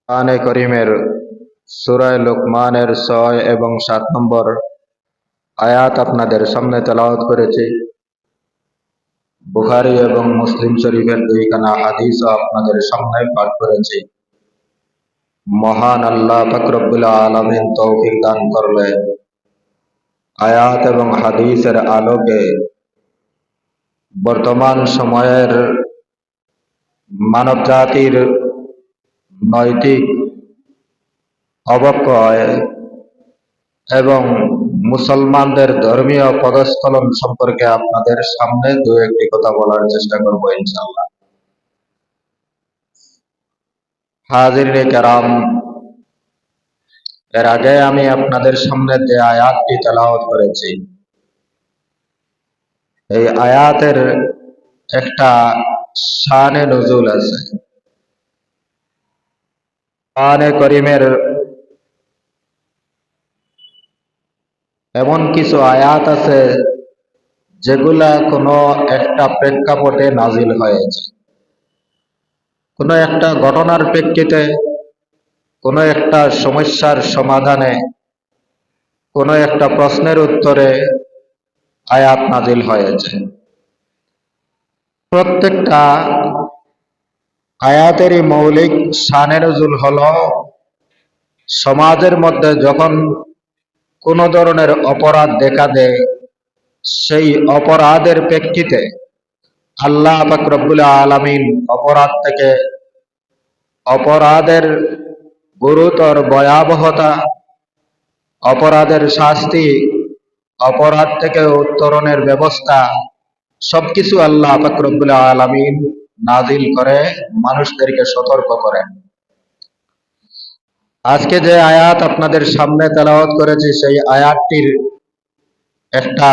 কোরআনে করিমের সূরা লুকমানের ৬ এবং ৭ নম্বর আয়াত আপনাদের সামনে তেলাওয়াত করেছি। বুখারী এবং মুসলিম শরীফের দুইখানা হাদিসও আপনাদের সামনে পাঠ করেছি। মহান আল্লাহ পাক রব্বুল আলামিন তৌফিক দান করলে আয়াত এবং হাদিসের আলোকে বর্তমান সময়ের মানব জাতির নৈতিক অবক্ষয় এবং মুসলমানদের ধর্মীয় পদস্খলন সম্পর্কে আপনাদের সামনে দু একটি কথা বলার চেষ্টা করব ইনশাআল্লাহ। হাজিরিনে কেরাম, এর আগে আমি আপনাদের সামনে যে আয়াতটি তেলাওয়াত করেছি, এই আয়াতের একটা শানে নুজুল আছে। কোরআনে করিমের এমন কিছু আয়াত আছে যেগুলা কোনো একটা প্রেক্ষাপটে নাজিল হয়েছে, কোনো একটা ঘটনার প্রেক্ষিতে, কোনো একটা সমস্যার সমাধানে, কোনো একটা প্রশ্নের উত্তরে আয়াত নাজিল হয়েছে। প্রত্যেকটা আয়াতেরই মৌলিক শানে নুজুল হলো সমাজের মধ্যে যখন কোনো ধরনের অপরাধ দেখা দেয়, সেই অপরাধের প্রেক্ষিতে আল্লাহ পাক রব্বুল আলামিন অপরাধের গুরুতর ভয়াবহতা, অপরাধের শাস্তি, অপরাধ থেকে উত্তরণের ব্যবস্থা সবকিছু আল্লাহ পাক রব্বুল আলামিন নাজিল করে মানুষদেরকে সতর্ক করেন। আজকে যে আয়াত আপনাদের সামনে তেলাওয়াত করেছি, সেই আয়াতটির একটা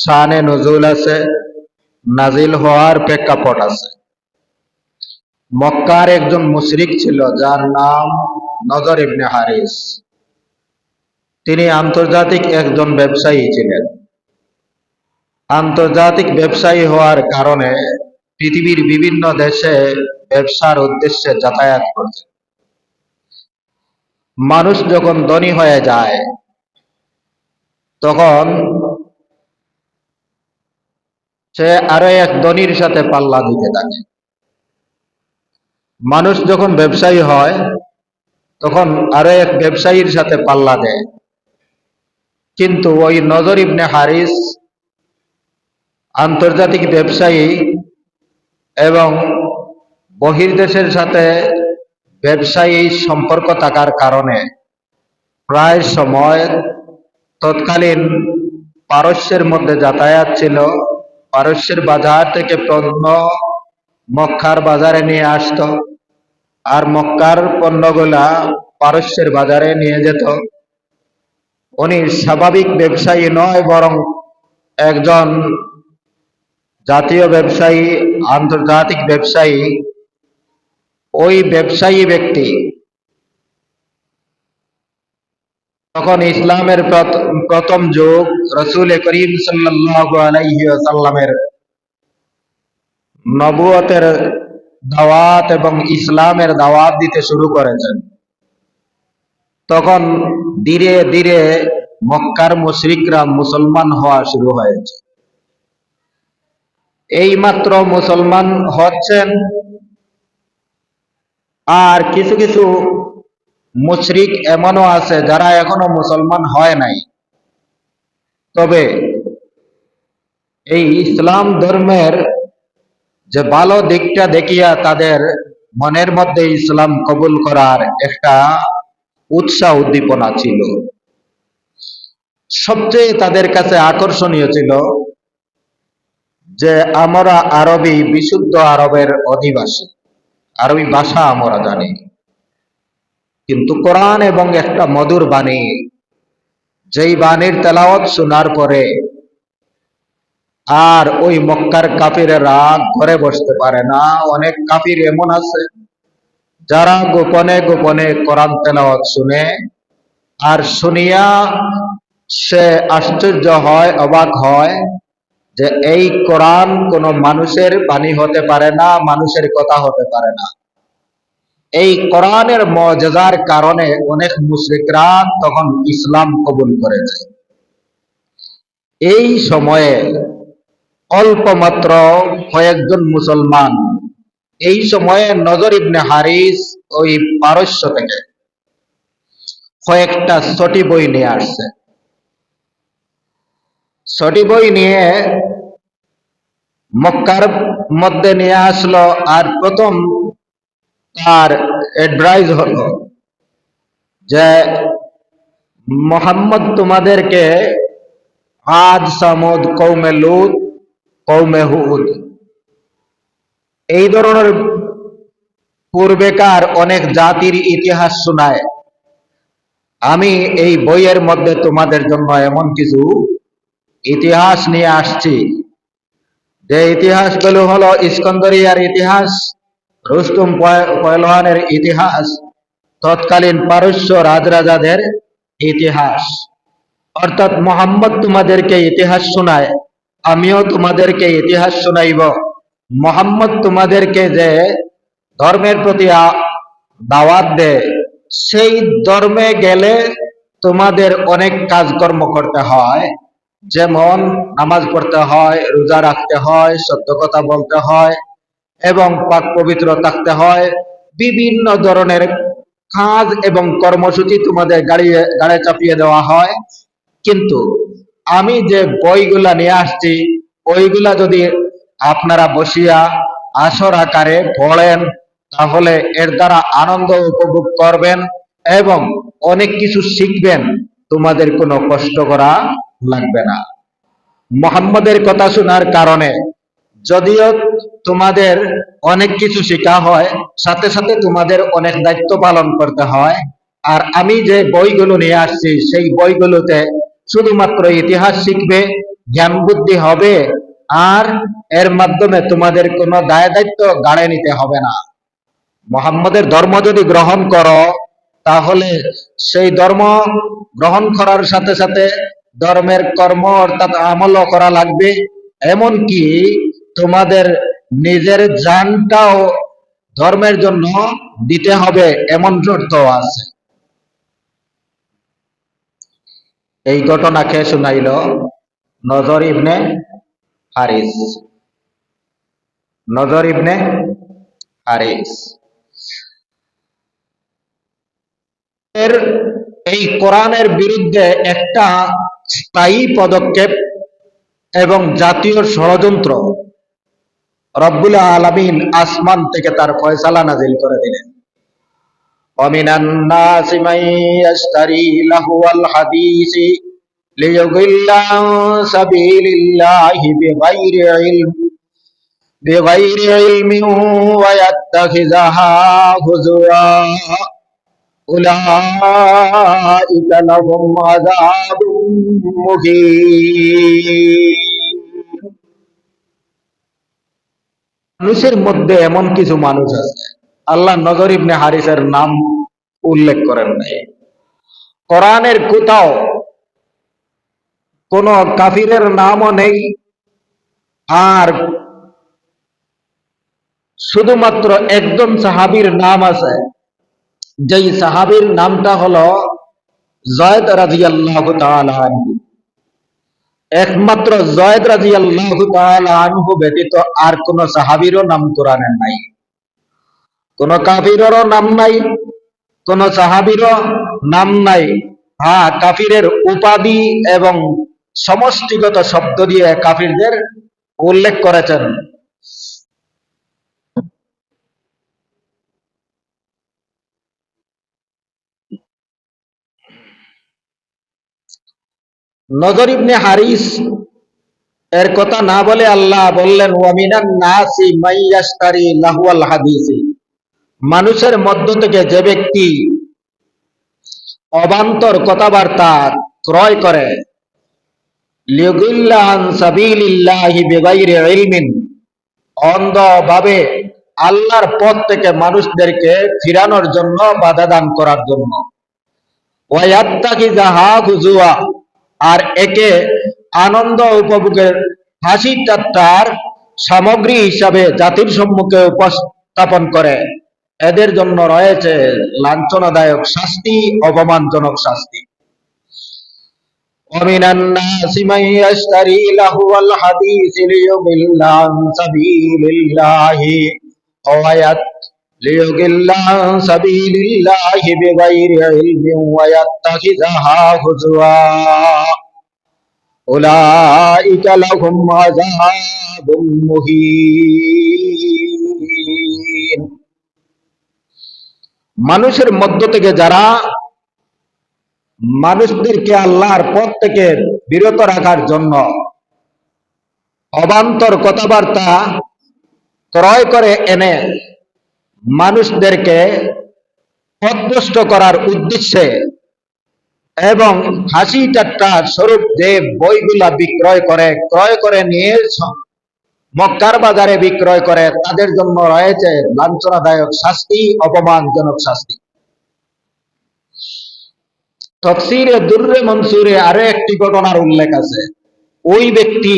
শানে নুজুল আছে, নাজিল হওয়ার প্রেক্ষাপট আছে। মক্কার একজন মুশরিক ছিল যার নাম নজর ইবনে হারিস। তিনি আন্তর্জাতিক একজন ব্যবসায়ী ছিলেন। আন্তর্জাতিক ব্যবসায়ী হওয়ার কারণে পৃথিবীর বিভিন্ন দেশে ব্যবসার উদ্দেশ্যে যাতায়াত করতেন। মানুষ যখন ধনী হয়ে যায় তখন সে আরো এক ধনীর সাথে পাল্লা দিতে থাকে। মানুষ যখন ব্যবসায়ী হয় তখন আরো এক ব্যবসায়ীর সাথে পাল্লা দেয়। কিন্তু ওই নজর ইবনে হারিস আন্তর্জাতিক ব্যবসায়ী এবং বহির্দেশের সাথে ব্যবসায়ী সম্পর্ক থাকার কারণে প্রায় সময় তৎকালীন পারস্যের মধ্যে যাতায়াত ছিল। পারস্যের বাজার থেকে পণ্য মক্কার বাজারে নিয়ে আসতো, আর মক্কার পণ্যগুলা পারস্যের বাজারে নিয়ে যেত। উনি স্বাভাবিক ব্যবসায়ী নয়, বরং একজন জাতীয় ব্যবসায়ী, আন্তর্জাতিক ব্যবসায়ী। ওই ব্যবসায়ী ব্যক্তি তখন ইসলামের প্রথম যুগ, রাসূল করিম সাল্লাল্লাহু আলাইহি ওয়াসাল্লামের নবুয়তের দাওয়াত এবং ইসলামের দাওয়াত দিতে শুরু করেছেন। তখন ধীরে ধীরে মক্কার মুশরিকরা মুসলমান হওয়া শুরু হয়েছে। এইমাত্র মুসলমান হচ্ছেন, আর কিছু কিছু মুশরিক এমনও আছে যারা এখনো মুসলমান হয় নাই, তবে এই ইসলাম ধর্মের যে ভালো দিকটা দেখিয়া তাদের মনের মধ্যে ইসলাম কবুল করার একটা উৎসাহ উদ্দীপনা ছিল। সবচেয়ে তাদের কাছে আকর্ষণীয় ছিল যে আমরা আরবি, বিশুদ্ধ আরবের অধিবাসী, আরবি ভাষা আমরা জানি, কিন্তু কোরআন এবং একটা মধুর বাণী, যেই বাণীর তেলাওয়াত শোনার পরে আর ওই মক্কার কাফিরেরা ঘরে বসতে পারে না। অনেক কাফির এমন আছে যারা গোপনে গোপনে কোরআন তেলাওয়াত শুনে, আর শুনিয়া সে আশ্চর্য হয়, অবাক হয় যে এই কোরআন কোনো মানুষের বাণী হতে পারে না, মানুষের কথা হতে পারে না। এই কোরআনের মুজিজার কারণে অনেক মুশরিকরা তখন ইসলাম কবুল করেছে। এই সময়ে অল্প মাত্র কয়েকজন মুসলমান, এই সময়ে নজর ইবনে হারিস ওই পারস্য থেকে কয়েকটা ছটি বই নিয়ে আসছে। ছটি বই নিয়ে মক্কার মধ্যে নিয়ে আসলো। আর প্রথম তার অ্যাডভাইস হলো যে মোহাম্মদ তোমাদেরকে আদ, সামুদ, কওমে লূত, কওমে হুদ এই ধরনের পূর্বেকার অনেক জাতির ইতিহাস শোনায়। আমি এই বইয়ের মধ্যে তোমাদের জন্য এমন কিছু ইতিহাস নিয়ে আসছি, যে ইতিহাসগুলো হলো ইস্কন্দরিয়ার ইতিহাস, রুস্তুম পহলওয়ানের ইতিহাস, তৎকালীন পারস্য রাজরাজাদের ইতিহাস। অর্থাৎ মোহাম্মদ তোমাদেরকে ইতিহাস শোনায়, আমিও তোমাদেরকে ইতিহাস শোনাইব। মোহাম্মদ তোমাদেরকে যে ধর্মের প্রতি দাওয়াত দেয়, সেই ধর্মে গেলে তোমাদের অনেক কাজকর্ম করতে হয়, যেমন নামাজ পড়তে হয়, রোজা রাখতে হয়, সত্য কথা বলতে হয় এবং পাক পবিত্র থাকতে হয়। বিভিন্ন ধরনের কাজ এবং কর্মসূচি তোমাদের গাড়ে চাপিয়ে দেওয়া হয়। কিন্তু আমি যে বইগুলা নিয়ে আসছি, ওইগুলা যদি আপনারা বসিয়া আসর আকারে পড়েন, তাহলে এর দ্বারা আনন্দ উপভোগ করবেন এবং অনেক কিছু শিখবেন। তোমাদের কোনো কষ্ট করা লাগবে না। মুহাম্মদের কথা শোনার কারণে যদিও তোমাদের অনেক কিছু শেখা হয়, সাথে সাথে তোমাদের অনেক দায়িত্ব পালন করতে হয়। আর আমি যে বইগুলো নিয়ে আসছি, সেই বইগুলোতে শুধুমাত্র ইতিহাস শিখবে, জ্ঞান বুদ্ধি হবে, আর এর মাধ্যমে তোমাদের কোনো দায় দায়িত্ব গাড়ে নিতে হবে না। মুহাম্মদের ধর্ম যদি গ্রহণ করো, তাহলে সেই ধর্ম গ্রহণ করার সাথে সাথে ধর্মের কর্ম অর্থাৎ আমলও করা লাগবে। এমনকি তোমাদের নিজের জানটাও ধর্মের জন্য দিতে হবে, এমন শর্ত আছে। এই ঘটনাকে শুনাইল নজর ইবনে হারিস। নজর ইবনে হারিস এর এই কোরআনের বিরুদ্ধে একটা স্থায়ী পদক্ষেপ এবং জাতীয় ষড়যন্ত্র রব্বুল আলামিন আসমান থেকে তার ফয়সালা নাজিল করে দিলেন। ওয়ামিনান নাসি মান ইয়াশতারি লাহুয়াল হাদিসি লিয়ুদিল্লা আন সাবিলিল্লাহি বিগাইরি ইলমিন ওয়া ইয়াত্তাখিযাহা হুজুয়া উলাইকা লাহুম আযাবুম মুহিন। মানুষের মধ্যে এমন কিছু মানুষ আছে, আল্লাহ নজর ইবনে হারিসের নাম উল্লেখ করেন নাই। কোরআনের কোথাও কোন কাফিরের নামও নেই, আর শুধুমাত্র একজন সাহাবীর নাম আছে, যেই সাহাবীর নামটা হলো যায়েদ রাদিয়াল্লাহু তাআলা আনহু। একমাত্র যায়েদ রাদিয়াল্লাহু তাআলা আনহু ব্যতীত আর কোন সাহাবীরও নাম কোরআনে নাই, কোন কাফিরেরও নাম নাই, কোন সাহাবীরও নাম নাই। হ্যাঁ, কাফিরের উপাধি এবং সমষ্টিগত শব্দ দিয়ে কাফিরদের উল্লেখ করেছেন। নজর ইবনে হারিস এর কথা না বলে আল্লাহ বললেন ওয়ামিনান নাসি মান ইয়াশতারি লাহুয়াল হাদিসি, মানুষের মধ্য থেকে যে ব্যক্তি অবান্তর কথাবার্তা ক্রয় করে, লিয়ুদিল্লা আন সাবিলিল্লাহি বিগাইরি ইলমিন, অন্ধভাবে আল্লাহর পথ থেকে মানুষদেরকে ফিরানোর জন্য বাধা দান করার জন্য, ওয়া ইয়াত্তাখিযাহা হুজুয়া, আর একে আনন্দ উপভোগের হাসি ঠাট্টার সামগ্রী হিসাবে জাতির সম্মুখে উপস্থাপন করে, এদের জন্য রয়েছে লাঞ্ছনাদায়ক শাস্তি, অপমানজনক শাস্তি। ومن الناس من يشتري لهو الحديث ليضل عن سبيل الله بغير علم ويتخذها هزوا أولئك لهم عذاب مهين। মানুষের মধ্য থেকে যারা মানুষদেরকে আল্লাহর পথ থেকে বিরত রাখার জন্য অবান্তর কথাবার্তা ক্রয় করে এনে মানুষদেরকে পথভ্রষ্ট করার উদ্দেশ্যে এবং হাসি ঠাট্টা স্বরূপ যে বইগুলা ক্রয় করে নিয়ে মক্কার বাজারে বিক্রয় করে, তাদের জন্য রয়েছে লাঞ্ছনাদায়ক শাস্তি, অপমানজনক শাস্তি। তাফসীরে দুররে মনসুরে আরো একটি ঘটনার উল্লেখ আছে। ওই ব্যক্তি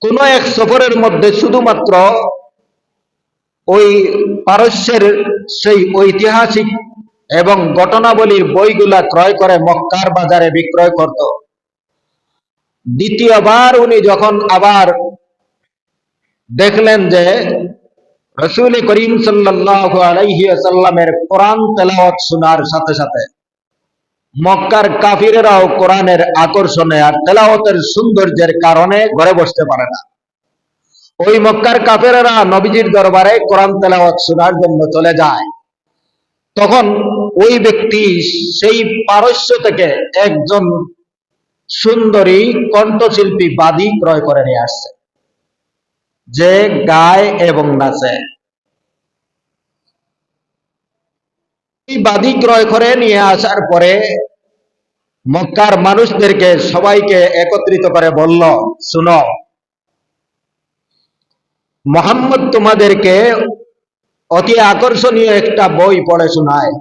কোন এক সফরের মধ্যে শুধুমাত্র ওই পারস্যের সেই ঐতিহাসিক এবং ঘটনাবলীর বইগুলা ক্রয় করে মক্কার বাজারে বিক্রয় করত। দ্বিতীয়বার উনি যখন আবার দেখলেন যে রাসূল করিম সাল্লাল্লাহু আলাইহি ওয়াসাল্লামের কোরআন তেলাওয়াত শোনার সাথে সাথে মক্কার কাফিরেরাও কোরআনের আকর্ষণে আর তেলাওয়াতের সৌন্দর্যের কারণে ঘরে বসতে পারে না, ওই মক্কার কাফিরেরা নবীজির দরবারে কোরআন তেলাওয়াত শোনার জন্য চলে যায়। তখন ওই ব্যক্তি সেই পারস্য থেকে একজন সুন্দরী কণ্ঠশিল্পী বাদী ক্রয় করে নিয়ে আসছে, যে গায় এবং নাচে। এই বাদী ক্রয় করে নিয়ে আসার পরে মক্কার মানুষদেরকে সবাইকে একত্রিত করে বলল, শুনো, মুহাম্মদ তোমাদেরকে অতি আকর্ষণীয় একটা বই পড়ে শোনায়,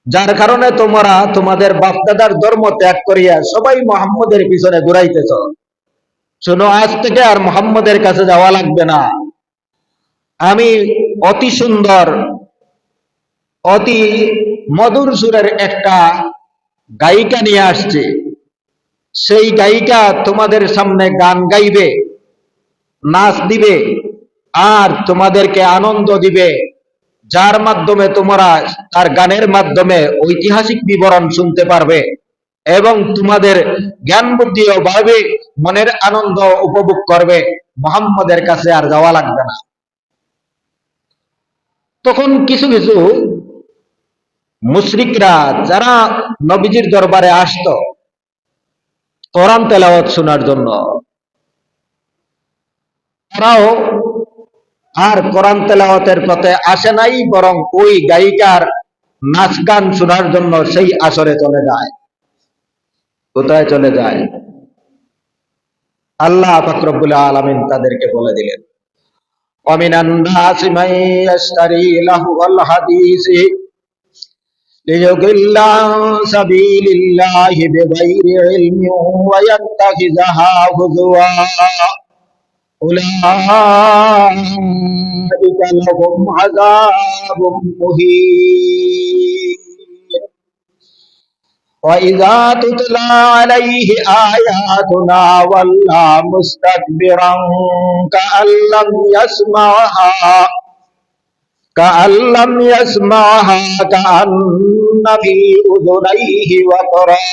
যার কারণে তোমরা তোমাদের বাপদাদার ধর্ম ত্যাগ করিয়া সবাই মুহাম্মদের পিছনে ঘুরাইতেছ। শোনো, আজ থেকে আর মুহাম্মদের কাছে যাওয়া লাগবে না। আমি অতি সুন্দর, অতি মধুর সুরের একটা গায়িকা নিয়ে আসছে। সেই গায়িকা তোমাদের সামনে গান গাইবে, নাচ দিবে আর তোমাদেরকে আনন্দ দিবে, যার মাধ্যমে তোমরা তার গানের মাধ্যমে ঐতিহাসিক বিবরণ শুনতে পারবে এবং তোমাদের জ্ঞান বুদ্ধি ও ভাবে মনের আনন্দ উপভোগ করবে। মুহাম্মদের কাছে আর যাওয়া লাগবে না। তখন কিছু কিছু মুশরিকরা যারা নবীজির দরবারে আসতো কোরআন তেলাওয়াত শোনার জন্য, তারাও আর কোরআন তেলাওয়াতের পথে আসে নাই, বরং ওই গায়িকার নাচ গান শোনার জন্য সেই আসরে চলে যায়। কোথায় চলে যায়? আল্লাহ পাক রব্বুল আলামিন তাদেরকে বলে দিলেন, ওয়ামিনান নাসি মান ইয়াশতারি লাহুল হাদিসি লিয়ুদিল্লা আন সাবিলিল্লাহি বিগাইরি ইলমিন ওয়া ইয়াত্তাখিযাহা হুজুয়া উলাইকা লাহুম আযাবুম মুহিন। وَإِذَا تُتْلَى عَلَيْهِ آيَاتُنَا وَلَّى مُسْتَكْبِرًا كَأَن لَّمْ يَسْمَعْهَا كَأَنَّ فِي أُذُنَيْهِ وَقْرًا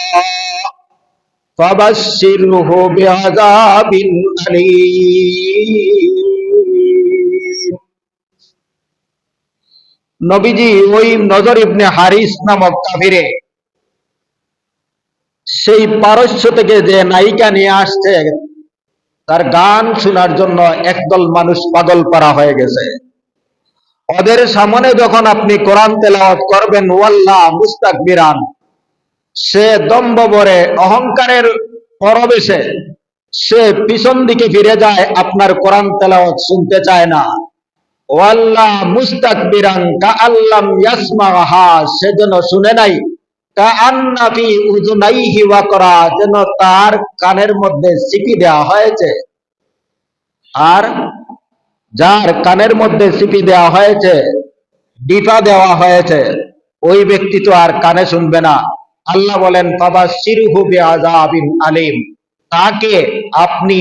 فَبَشِّرْهُ بِعَذَابٍ أَلِيمٍ। নবীজি ওই নজর ইবনে হারিস নামক কাফিরে সেই পারস্য থেকে যে নায়িকা নিয়ে আসছে, তার গান শোনার জন্য একদল মানুষ পাগল পারা হয়ে গেছে। ওদের সামনে যখন আপনি কোরআন তেলাওয়াত করবেন, ওয়াল্লাহ মুস্তাকবিরান, সে দম্ভ ভরে অহংকারের পরবেশে সে পিছন দিকে ফিরে যায়, আপনার কোরআন তেলাওয়াত শুনতে চায় না। ওয়াল্লাহ মুস্তাকবিরান কাআল্লাম ইয়াসমাহা, সে যেন শুনে নাই। কাআন্না ফি উযুনাইহি ওয়াকরা, যেন তার কানের মধ্যে সিকি দেওয়া হয়েছে। আর যার কানের মধ্যে সিপি দেওয়া হয়েছে, ডিপা দেওয়া হয়েছে, ওই ব্যক্তি তো আর কানে শুনবে না। আল্লাহ বলেন ফাবাশশিরহু বিআযাবিন আলীম, তাকে আপনি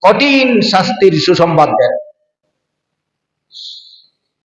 কঠিন শাস্তির সুসংবাদ দেন।